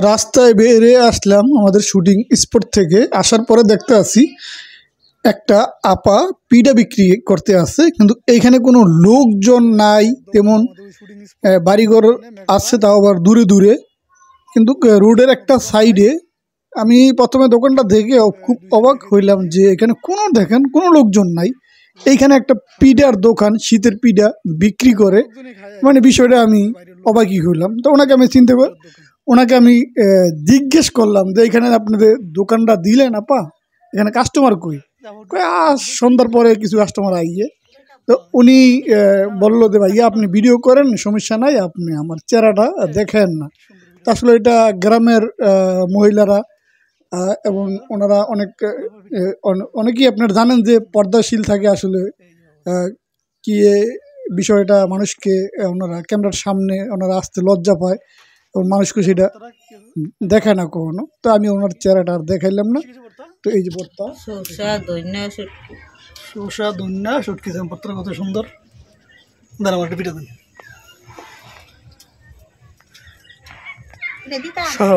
রাস্তায় বেরিয়ে আসলাম আমাদের শুটিং স্পট থেকে। আসার পরে দেখতে আসি একটা আপা পিঠা বিক্রি করতে আসছে, কিন্তু এইখানে কোনো লোকজন নাই তেমন। বাড়িঘর আছে তাও আবার দূরে দূরে, কিন্তু রোডের একটা সাইডে। আমি প্রথমে দোকানটা দেখে খুব অবাক হইলাম যে এখানে কোনো লোকজন নাই। এইখানে একটা পিঠার দোকান, শীতের পিঠা বিক্রি করে, মানে বিষয়টা আমি অবাকই হইলাম। তো ওনাকে আমি জিজ্ঞেস করলাম যে এখানে আপনাদের দোকানটা দিলেন আপা, এখানে কাস্টমার কই? সন্ধ্যার পরে কিছু কাস্টমার আইয়ে। তো উনি বললো যে ভাইয়া আপনি ভিডিও করেন, সমস্যা নাই, আপনি আমার চেহারাটা দেখেন না। তো আসলে এটা গ্রামের মহিলারা এবং ওনারা অনেকেই আপনারা জানেন যে পর্দাশীল থাকে। আসলে কি বিষয়টা মানুষকে ওনারা ক্যামেরার সামনে ওনারা আসতে লজ্জা পায় এবং মানুষকে সেটা দেখায় না কখনো। তো আমি ওনার চেহারাটা আর দেখাইলাম না। তো এই যে ভর্তা, শসা ধন্যা শুটকি পত্র কত সুন্দর। দাঁড়া আমার একটা পিঠা দেন,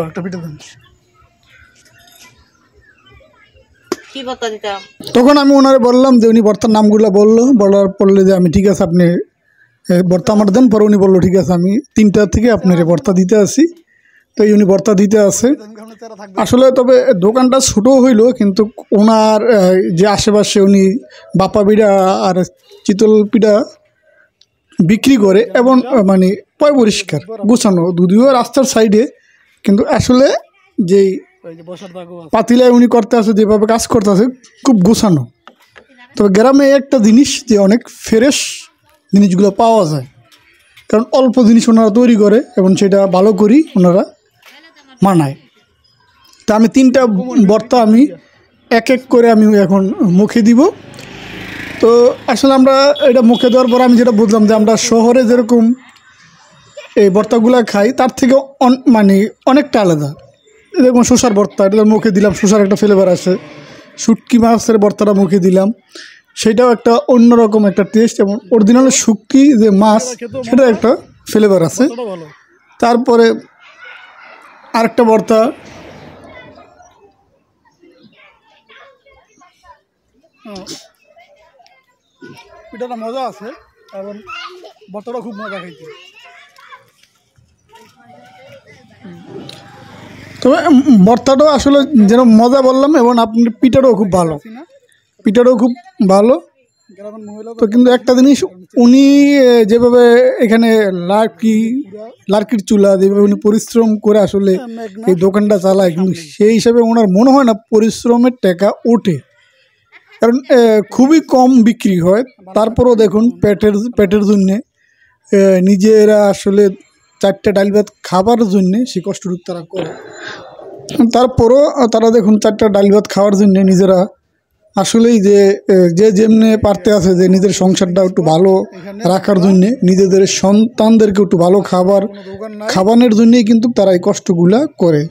একটা পিঠা দেন। তখন আমি ওনারে বললাম যে উনি ভর্তার নামগুলো বললে যে আমি ঠিক আছে আপনি ভর্তা আমার দেন। পরে উনি বললো ঠিক আছে আমি 3টা থেকে আপনার ভর্তা দিতে আসি। তো এই উনি ভর্তা দিতে আসে। আসলে তবে দোকানটা ছোটো হইলো, কিন্তু ওনার যে আশেপাশে উনি বাপা পিঠা আর চিতল পিঠা বিক্রি করে এবং মানে পয় পরিষ্কার গোছানো, যদিও রাস্তার সাইডে, কিন্তু আসলে যেই পাতিলায় উনি করতে আসে, যেভাবে কাজ করতে আসে খুব গোছানো। তবে গ্রামে একটা জিনিস যে অনেক ফ্রেশ জিনিসগুলো পাওয়া যায়, কারণ অল্প জিনিস ওনারা তৈরি করে এবং সেটা ভালো করেই ওনারা মানায়। তা আমি 3টা ভর্তা আমি এক এক করে আমি এখন মুখে দিব। তো আসলে আমরা এটা মুখে দেওয়ার পর আমি যেটা বুঝলাম যে আমরা শহরে যেরকম এই ভর্তাগুলো খাই তার থেকে মানে অনেকটা আলাদা। যেরকম শসার ভর্তা, এটা মুখে দিলাম, শসার একটা ফ্লেভার আছে। শুটকি মাছের ভর্তাটা মুখে দিলাম, সেটাও একটা অন্যরকম একটা টেস্ট, এবং অরিজিনাল শুটকি যে মাছ সেটা একটা ফ্লেভার আছে। তারপরে আরেকটা ভর্তা, এটাটা মজা আছে এবং ভর্তাটা খুব মজা খাইতে। তবে ভর্তাটাও আসলে যেন মজা বললাম, এবং আপনার পিঠাটাও খুব ভালো, তো কিন্তু একটা জিনিস, উনি যেভাবে এখানে লার্কির চুলা যেভাবে উনি পরিশ্রম করে আসলে এই দোকানটা চালায়, কিন্তু সেই হিসাবে ওনার মনে হয় না পরিশ্রমের টাকা ওঠে, কারণ খুবই কম বিক্রি হয়। তারপরও দেখুন পেটের জন্যে নিজেরা আসলে 4টা ডাল ভাত খাবার জন্যে সেই কষ্টটুকু তারা করে। তারপরও তারা দেখুন 4টা ডাল ভাত খাওয়ার জন্যে নিজেরা আসলেই যে যেমনে পারতে আছে যে নিজের সংসারটা একটু ভালো রাখার জন্যে, নিজেদের সন্তানদেরকে একটু ভালো খাবারের জন্যেই কিন্তু তারা এই কষ্টগুলা করে,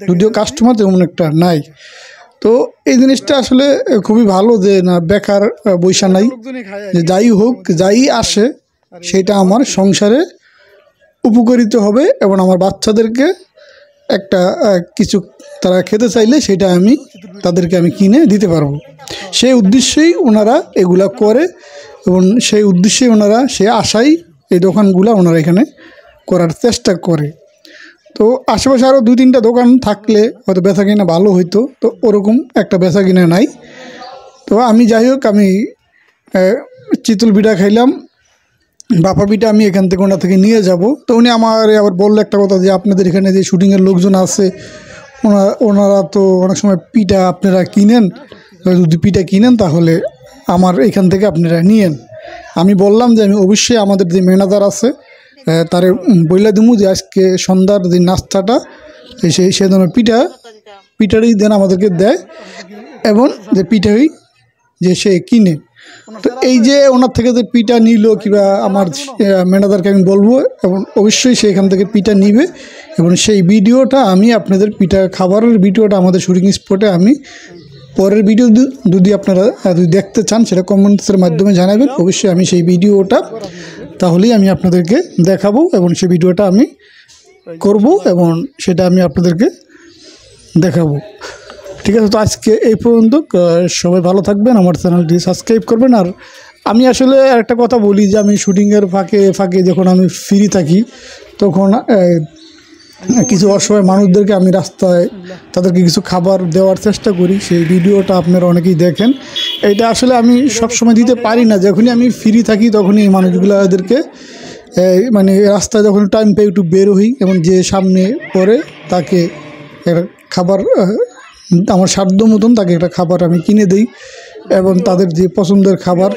যদিও কাস্টমার তেমন একটা নাই। তো এই জিনিসটা আসলে খুবই ভালো যে না বেকার বৈশা নাই, যে যাই হোক যাই আসে সেটা আমার সংসারে উপকারিত হবে এবং আমার বাচ্চাদেরকে একটা কিছু তারা খেতে চাইলে সেটা তাদেরকে আমি কিনে দিতে পারবো। সেই উদ্দেশ্যেই ওনারা এগুলা করে এবং সেই উদ্দেশ্যেই ওনারা সে আশাই এই দোকানগুলো ওনারা এখানে করার চেষ্টা করে। তো আশেপাশে আরও 2-3টা দোকান থাকলে হয়তো বেচা কিনা ভালো হইতো, তো ওরকম একটা বেচা কিনা নাই। তো আমি যাই হোক, আমি চিতল পিঠা খাইলাম, বাপা পিঠা আমি এখান থেকে ওনার থেকে নিয়ে যাব। তো উনি আবার বললো একটা কথা যে আপনাদের এখানে যে শুটিংয়ের লোকজন আছে ওনারা তো অনেক সময় পিঠা আপনারা কিনেন, যদি পিঠা কিনেন তাহলে আমার এখান থেকে আপনারা নিয়েন। আমি বললাম যে আমি অবশ্যই আমাদের যে ম্যানেজার আছে তারে বইলা দিমু যে আজকে সন্ধ্যার যে নাস্তাটা সে ধরনের পিঠারই দেন আমাদেরকে দেয়, এবং যে পিঠাই যে সে কিনে। তো এই যে ওনার থেকে যে পিঠা নিল কিংবা আমার ম্যানেজারকে আমি বলবো, এবং অবশ্যই সে এখান থেকে পিঠা নিবে, এবং সেই ভিডিওটা আমি আপনাদের পিঠা খাবারের ভিডিওটা আমাদের শুটিং স্পটে আমি পরের ভিডিও যদি আপনারা যদি দেখতে চান সেটা কমেন্টসের মাধ্যমে জানাবেন। অবশ্যই আমি সেই ভিডিওটা তাহলেই আমি আপনাদেরকে দেখাবো এবং সেই ভিডিওটা আমি করব এবং সেটা আমি আপনাদেরকে দেখাবো। ঠিক আছে, তো আজকে এই পর্যন্ত। সবাই ভালো থাকবেন, আমার চ্যানেলটি সাবস্ক্রাইব করবেন। আর আমি আসলে একটা কথা বলি যে আমি শুটিংয়ের ফাঁকে ফাঁকে যখন আমি ফ্রি থাকি তখন কিছু অসহায় মানুষদেরকে আমি রাস্তায় তাদেরকে কিছু খাবার দেওয়ার চেষ্টা করি। সেই ভিডিওটা আপনারা অনেকেই দেখেন। এটা আসলে আমি সবসময় দিতে পারি না, যখনই আমি ফ্রি থাকি তখনই এই মানুষগুলোদেরকে মানে রাস্তায় যখন টাইম পাই একটু বের হই এবং যে সামনে পড়ে তাকে একটা খাবার আমার সাধ্য মতন তাকে একটা খাবার আমি কিনে দিই এবং তাদের যে পছন্দের খাবার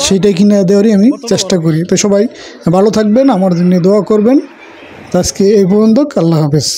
সেটাই কিনে দেওয়ারই আমি চেষ্টা করি। তো সবাই ভালো থাকবেন, আমার জন্য দোয়া করবেন। আজকে এই পর্যন্ত, আল্লাহ হাফেজ।